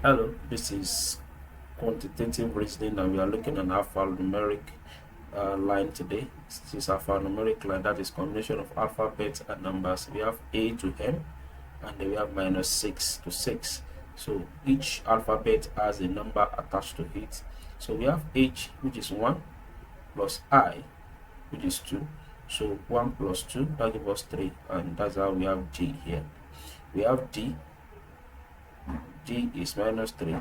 Hello, this is quantitative reasoning, and we are looking at alphanumeric line today. This is alphanumeric line, that is combination of alphabet and numbers. We have A to M, and then we have minus 6 to 6. So each alphabet has a number attached to it. So we have H, which is 1, plus I, which is 2. So 1 plus 2, that gives us 3, and that's how we have G here. We have D. G is minus 3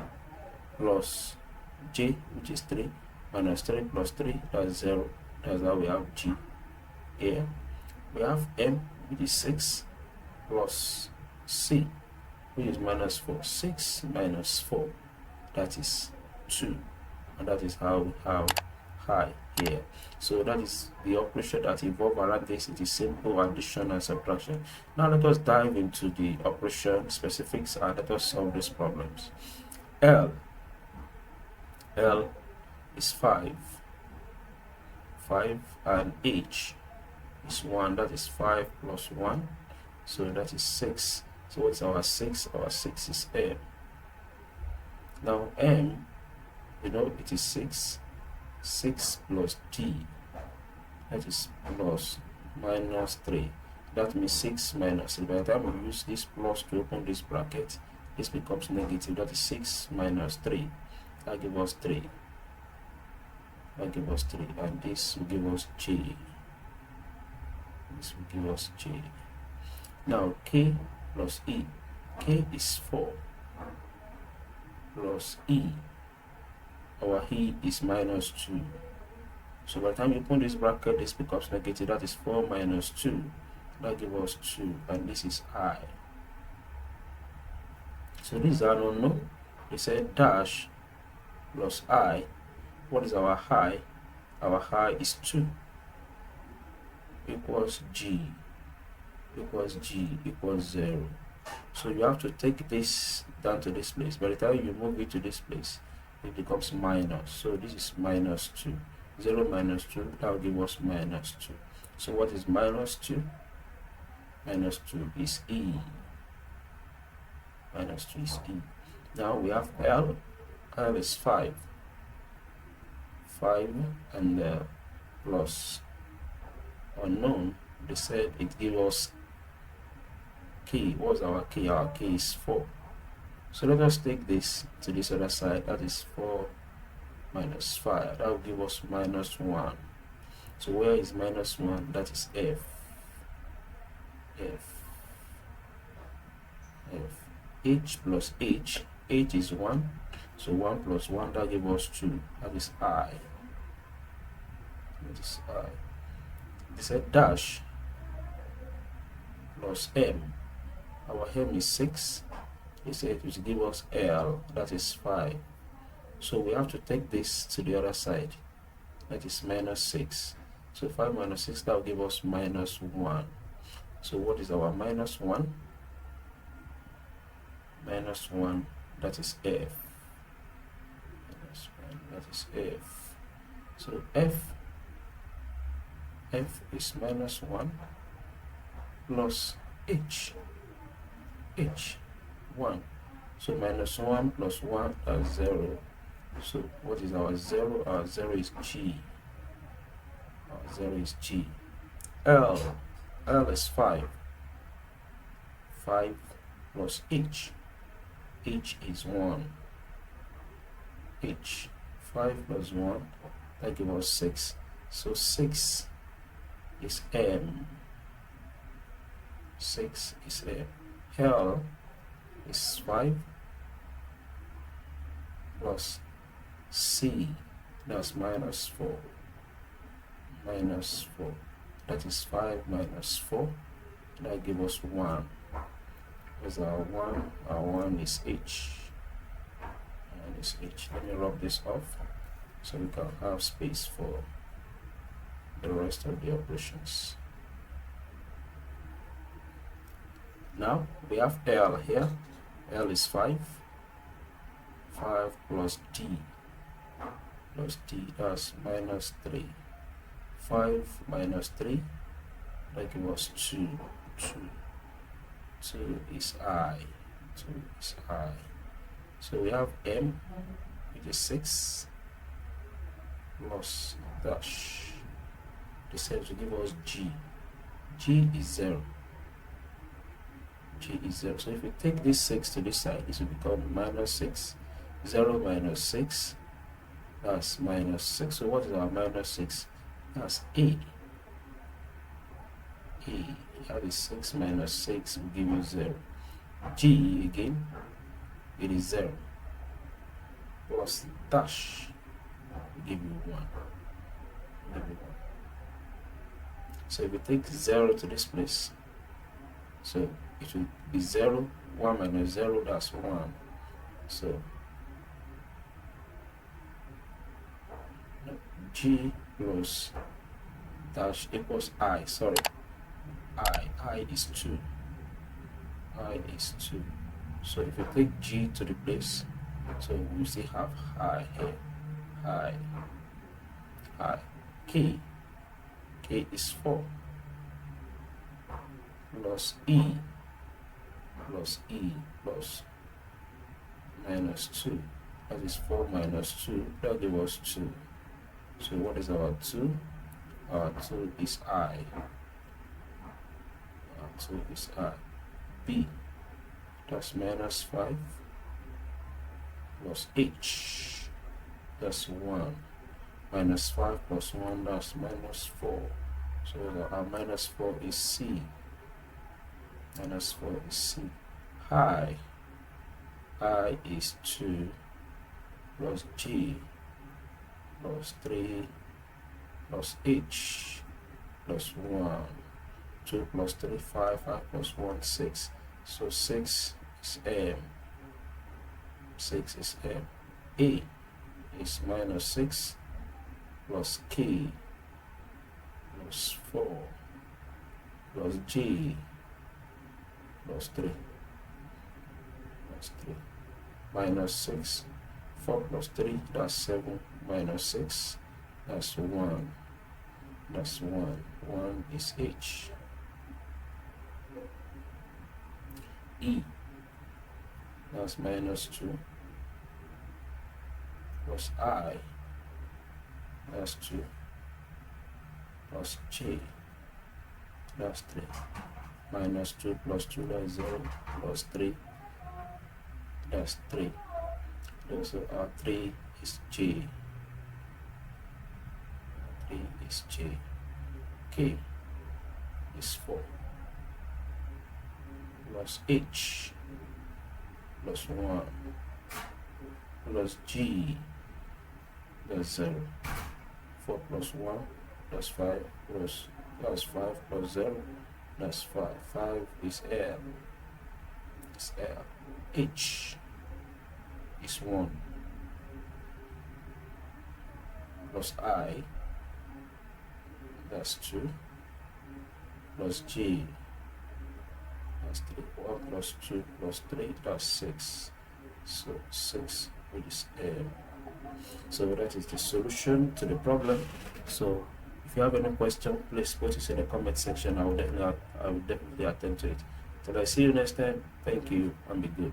plus J, which is 3, minus 3 plus 3, that's 0. That's how we have G here. We have M, which is 6, plus C, which is minus 4. 6 minus 4, that is 2. And that is how we have I here. So that is the operation that involves around this. It is simple addition and subtraction. Now let us dive into the operation specifics and let us solve these problems. L is 5, and H is 1. That is 5 plus 1, so that is 6. So what's our 6? Our 6 is M. Now M, it is 6 plus D, that is plus minus 3. That means 6 minus 3. By the time we use this plus to open this bracket, this becomes negative. That is 6 minus 3. That gives us 3. And this will give us J. Now K plus E. K is 4 plus E. Our E is minus 2. So by the time you open this bracket, this becomes negative. That is 4 minus 2. That gives us 2. And this is I. So this is an unknown. We said dash plus I. What is our I? Our I is 2 equals G equals 0. So you have to take this down to this place. By the time you move it to this place, it becomes minus. So this is minus 2. 0 minus 2, that will give us minus 2. So what is minus 2? Minus 2 is E. Minus 2 is E. Now we have L. L is 5. 5 and plus unknown. They said it gives us K. What's our K? Our K is 4. So let us take this to this other side. That is 4 minus 5. That will give us minus 1. So where is minus 1? That is F. H plus H. H is 1. So 1 plus 1, that gives us 2. That is I. They said dash plus M. Our M is 6. They said it will give us L. That is 5. So we have to take this to the other side. That is minus 6. So 5 minus 6, that will give us minus 1. So what is our minus 1? Minus 1, that is F. Minus 1, that is F. So F is minus 1 plus H. 1. So minus 1 plus 1 is 0. So what is our 0? Our 0 is G. L is 5. 5 plus H. H is 1. 5 plus 1, that gives us 6. So 6 is M. 6 is M. L is 5 plus C, that's minus 4. That is 5 minus 4. That gives us 1. Where's our 1? Our 1 is H. Let me rub this off so we can have space for the rest of the operations. Now we have L here. L is 5. 5 plus D. That's minus 3. 5 minus 3, that gives us 2. 2 is I. So we have m, which is 6, plus dash. This helps to give us g. G is 0. G is 0. So if we take this 6 to this side, this will become minus 6. 0 minus 6, that's minus 6. So what is our minus 6? That's A. That is 6 minus 6 will give you 0. G again, it is 0. Plus dash will give you 1. So if we take 0 to this place, so it will be 0, 1 minus 0, that's 1. So G plus dash equals I, sorry, I is 2. I is 2. So if you take G to the place, so we still have I here. I. K is 4. Plus E plus minus 2. That is 4 minus 2. That gives us 2. So what is our 2? Our 2 is I. Our 2 is I. B. That's minus 5 plus H. That's 1. Minus 5 plus 1, that's minus 4. So our minus 4 is C. Minus 4 is C. I is 2 plus G plus 3 plus H plus 1. 2 plus 3, 5, 5 plus 1, 6. So 6 is M. 6 is M. A is minus 6 plus K plus 4 plus J plus 3 minus 6. 4 plus 3, that's 7, minus 6, that's 1. That's 1. 1 is H. E, that's minus 2 plus I, that's 2 plus J, that's 3. Minus 2 plus 2, that's 0, plus 3, that's 3. So our 3 is J. 3 is J. K is 4 plus H plus 1 plus G, that's 0. 4 plus 1, that's 5, plus that's 5 plus 0, that's 5. 5 is L. It's L. H is 1 plus I, that's 2, plus J, that's 3. 1 plus 2 plus 3, that's 6. So 6 is M. So that is the solution to the problem. So if you have any question, please put it in the comment section. I will definitely attend to it. Till I see you next time, thank you and be good.